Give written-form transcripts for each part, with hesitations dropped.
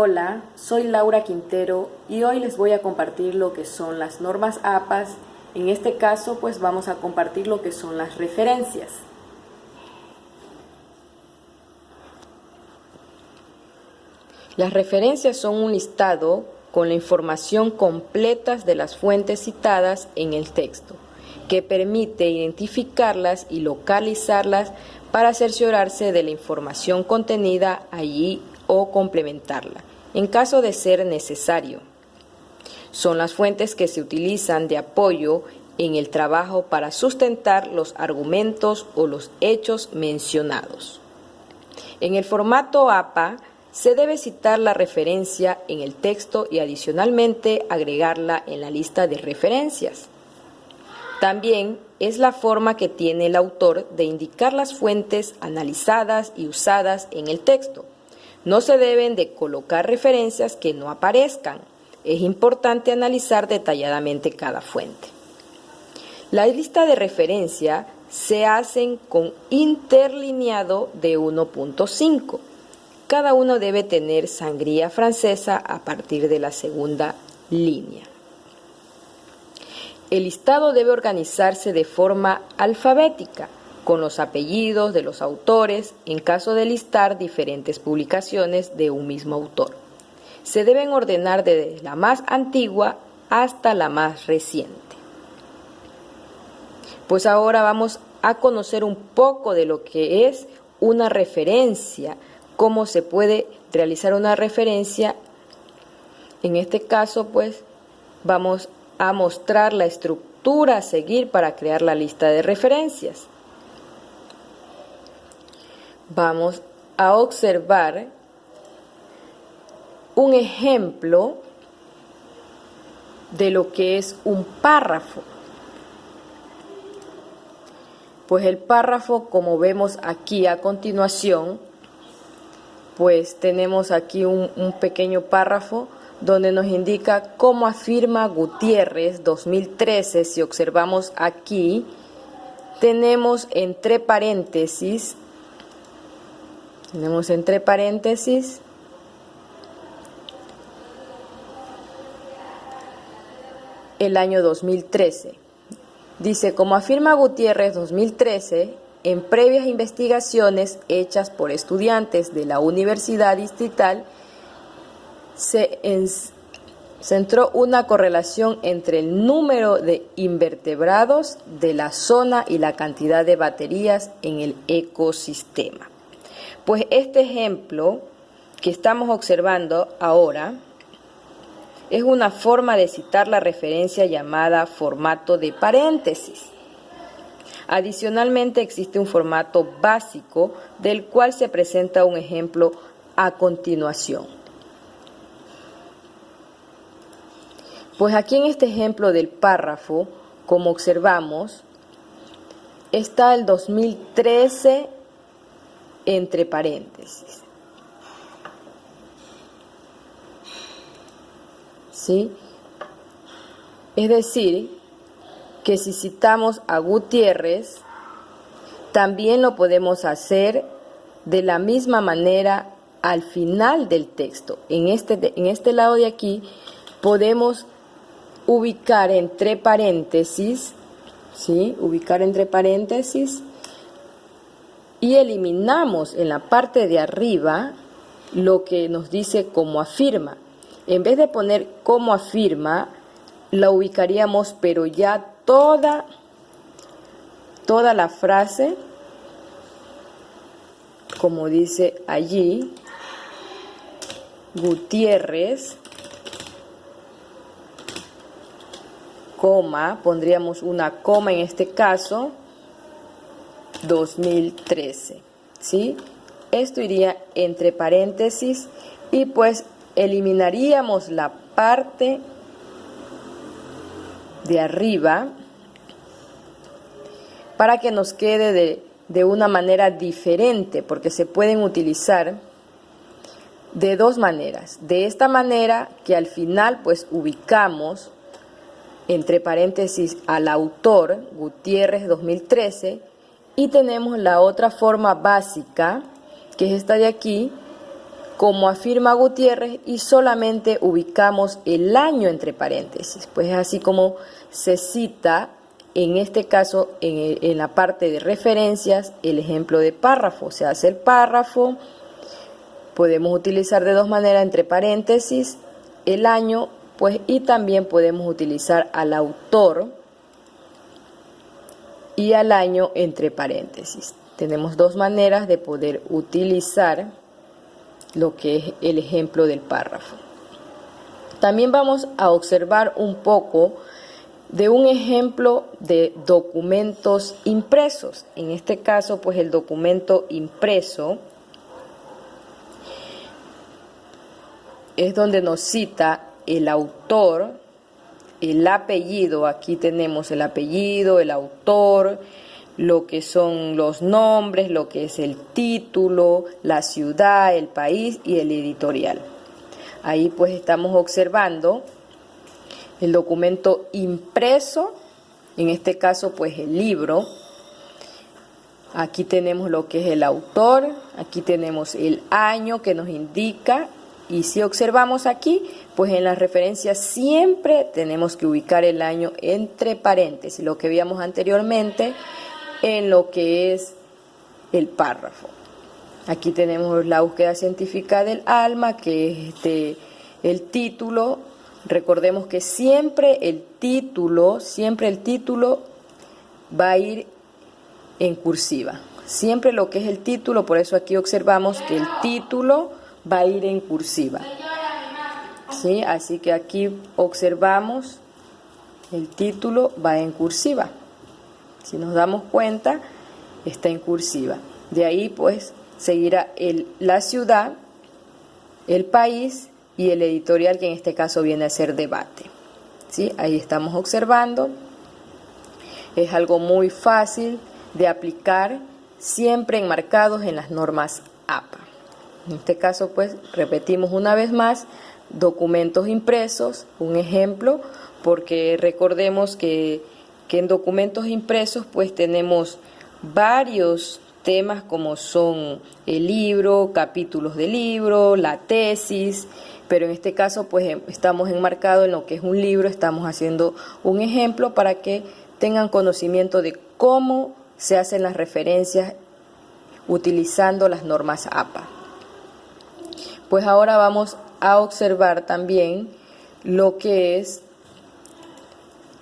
Hola, soy Laura Quintero y hoy les voy a compartir lo que son las normas APAS. En este caso, pues vamos a compartir lo que son las referencias. Las referencias son un listado con la información completa de las fuentes citadas en el texto, que permite identificarlas y localizarlas para cerciorarse de la información contenida allí o complementarla, en caso de ser necesario. Son las fuentes que se utilizan de apoyo en el trabajo para sustentar los argumentos o los hechos mencionados. En el formato APA, se debe citar la referencia en el texto y adicionalmente agregarla en la lista de referencias. También es la forma que tiene el autor de indicar las fuentes analizadas y usadas en el texto. No se deben de colocar referencias que no aparezcan. Es importante analizar detalladamente cada fuente. La lista de referencia se hacen con interlineado de 1.5. Cada uno debe tener sangría francesa a partir de la segunda línea. El listado debe organizarse de forma alfabética, con los apellidos de los autores en caso de listar diferentes publicaciones de un mismo autor. Se deben ordenar desde la más antigua hasta la más reciente. Pues ahora vamos a conocer un poco de lo que es una referencia, cómo se puede realizar una referencia. En este caso, pues, vamos a mostrar la estructura a seguir para crear la lista de referencias. Vamos a observar un ejemplo de lo que es un párrafo. Pues el párrafo, como vemos aquí a continuación, pues tenemos aquí un pequeño párrafo donde nos indica cómo afirma Gutiérrez 2013. Si observamos aquí, tenemos entre paréntesis el año 2013. Dice, como afirma Gutiérrez 2013, en previas investigaciones hechas por estudiantes de la Universidad Distrital, se centró una correlación entre el número de invertebrados de la zona y la cantidad de baterías en el ecosistema. Pues este ejemplo que estamos observando ahora es una forma de citar la referencia llamada formato de paréntesis. Adicionalmente existe un formato básico del cual se presenta un ejemplo a continuación. Pues aquí en este ejemplo del párrafo, como observamos, está el 2013 entre paréntesis. ¿Sí? Es decir, que si citamos a Gutiérrez, también lo podemos hacer de la misma manera al final del texto. En este lado de aquí podemos ubicar entre paréntesis, ¿sí? Ubicar entre paréntesis y eliminamos en la parte de arriba lo que nos dice como afirma. En vez de poner como afirma, la ubicaríamos, pero ya toda la frase, como dice allí, Gutiérrez, coma, pondríamos una coma en este caso, 2013, ¿sí? Esto iría entre paréntesis y pues eliminaríamos la parte de arriba para que nos quede de una manera diferente, porque se pueden utilizar de dos maneras. De esta manera que al final pues ubicamos entre paréntesis al autor, Gutiérrez 2013, y tenemos la otra forma básica, que es esta de aquí, como afirma Gutiérrez, y solamente ubicamos el año entre paréntesis. Pues es así como se cita, en este caso, en la parte de referencias, el ejemplo de párrafo. Se hace el párrafo, podemos utilizar de dos maneras, entre paréntesis, el año, pues, y también podemos utilizar al autor y al año entre paréntesis. Tenemos dos maneras de poder utilizar lo que es el ejemplo del párrafo. También vamos a observar un poco de un ejemplo de documentos impresos. En este caso, pues el documento impreso es donde nos cita el autor, el apellido. Aquí tenemos el apellido, el autor, lo que son los nombres, lo que es el título, la ciudad, el país y el editorial. Ahí pues estamos observando el documento impreso, en este caso pues el libro. Aquí tenemos lo que es el autor, aquí tenemos el año que nos indica, y si observamos aquí, pues en las referencias siempre tenemos que ubicar el año entre paréntesis, lo que veíamos anteriormente en lo que es el párrafo. Aquí tenemos la búsqueda científica del alma, que es el título. Recordemos que siempre el título va a ir en cursiva. Siempre lo que es el título, por eso aquí observamos que el título va a ir en cursiva. ¿Sí? Así que aquí observamos el título va en cursiva. Si nos damos cuenta, está en cursiva. De ahí pues seguirá la ciudad, el país y el editorial, que en este caso viene a ser debate. ¿Sí? Ahí estamos observando. Es algo muy fácil de aplicar, siempre enmarcados en las normas APA. En este caso pues repetimos una vez más, documentos impresos, un ejemplo, porque recordemos que en documentos impresos pues tenemos varios temas como son el libro, capítulos del libro, la tesis, pero en este caso pues estamos enmarcados en lo que es un libro, estamos haciendo un ejemplo para que tengan conocimiento de cómo se hacen las referencias utilizando las normas APA. Pues ahora vamos a observar también lo que es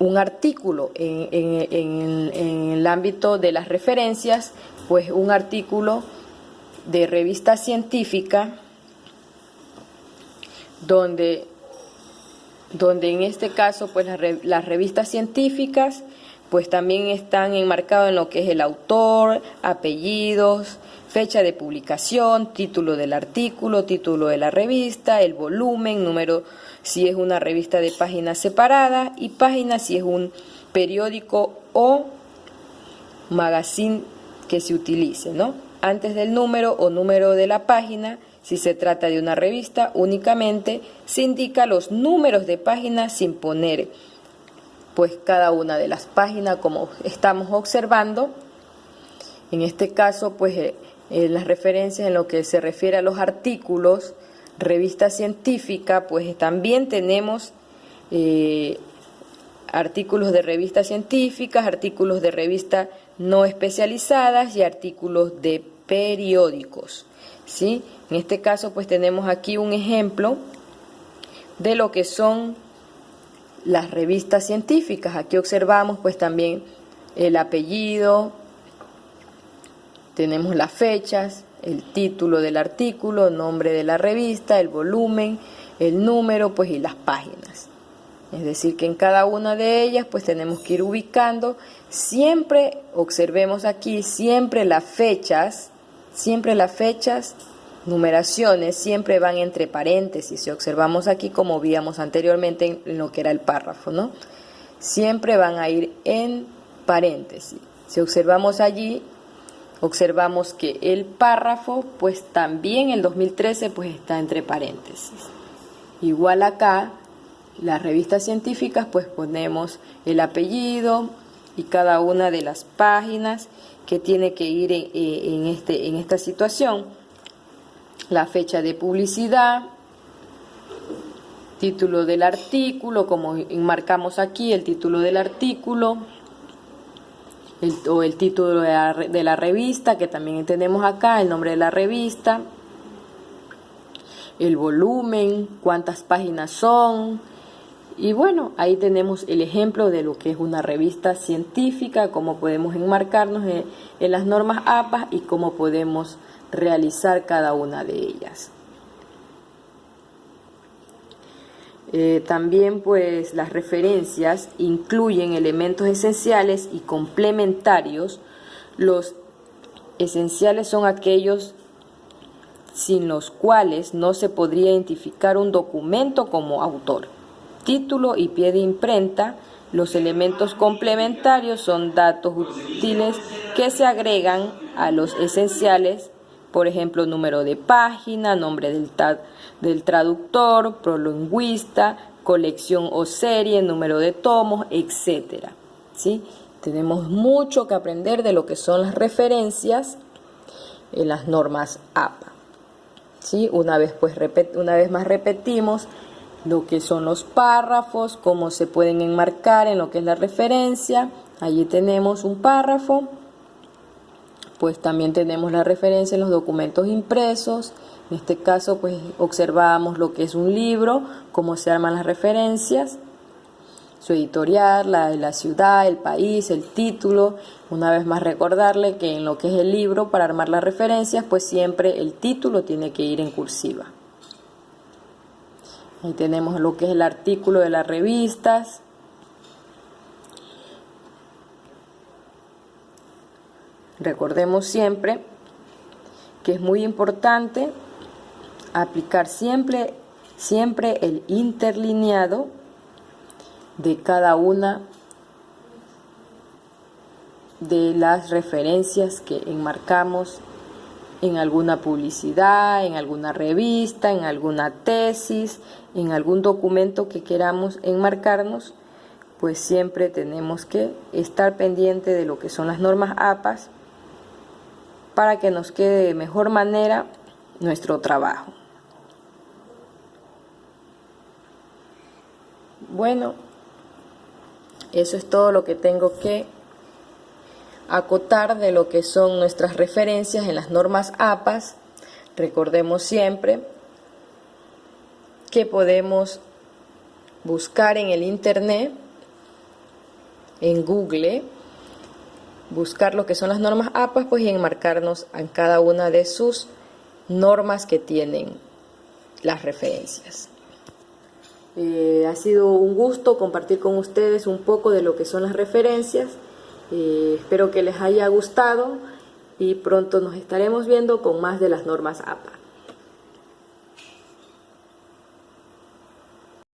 un artículo en el ámbito de las referencias, pues un artículo de revista científica donde en este caso pues las revistas científicas pues también están enmarcados en lo que es el autor, apellidos, fecha de publicación, título del artículo, título de la revista, el volumen, número si es una revista de páginas separadas y páginas si es un periódico o magazine que se utilice, ¿no? Antes del número o número de la página, si se trata de una revista, únicamente se indica los números de páginas sin poner pues cada una de las páginas como estamos observando. En este caso pues las referencias en lo que se refiere a los artículos, revista científica, pues también tenemos artículos de revistas científicas, artículos de revistas no especializadas y artículos de periódicos, ¿sí? En este caso pues tenemos aquí un ejemplo de lo que son las revistas científicas. Aquí observamos pues también el apellido, tenemos las fechas, el título del artículo, nombre de la revista, el volumen, el número pues y las páginas. Es decir que en cada una de ellas pues tenemos que ir ubicando, siempre observemos aquí, siempre las fechas, numeraciones siempre van entre paréntesis. Si observamos aquí como víamos anteriormente en lo que era el párrafo, ¿no? Siempre van a ir en paréntesis. Si observamos allí, observamos que el párrafo pues también el 2013 pues está entre paréntesis. Igual acá, las revistas científicas pues ponemos el apellido y cada una de las páginas que tiene que ir en esta situación. la fecha de publicidad, título del artículo, como enmarcamos aquí el título del artículo, o el título de la revista, que también tenemos acá, el nombre de la revista, el volumen, cuántas páginas son, y bueno, ahí tenemos el ejemplo de lo que es una revista científica, cómo podemos enmarcarnos en las normas APA y cómo podemos realizar cada una de ellas. También pues las referencias incluyen elementos esenciales y complementarios. Los esenciales son aquellos sin los cuales no se podría identificar un documento como autor. Título y pie de imprenta. Los elementos complementarios son datos útiles que se agregan a los esenciales, por ejemplo, número de página, nombre del traductor, prolingüista, colección o serie, número de tomos, etc. ¿Sí? Tenemos mucho que aprender de lo que son las referencias en las normas APA. ¿Sí? Una vez más repetimos lo que son los párrafos, cómo se pueden enmarcar en lo que es la referencia. Allí tenemos un párrafo, pues también tenemos la referencia en los documentos impresos. En este caso pues observábamos lo que es un libro, cómo se arman las referencias, su editorial, la ciudad, el país, el título. Una vez más recordarle que en lo que es el libro, para armar las referencias, pues siempre el título tiene que ir en cursiva. Ahí tenemos lo que es el artículo de las revistas. Recordemos siempre que es muy importante aplicar siempre el interlineado de cada una de las referencias que enmarcamos en alguna publicidad, en alguna revista, en alguna tesis, en algún documento que queramos enmarcarnos. Pues siempre tenemos que estar pendiente de lo que son las normas APA para que nos quede de mejor manera nuestro trabajo. Bueno, eso es todo lo que tengo que acotar de lo que son nuestras referencias en las normas APA. Recordemos siempre que podemos buscar en el internet, en Google, buscar lo que son las normas APA, pues, y enmarcarnos en cada una de sus normas que tienen las referencias. Ha sido un gusto compartir con ustedes un poco de lo que son las referencias. Espero que les haya gustado y pronto nos estaremos viendo con más de las normas APA.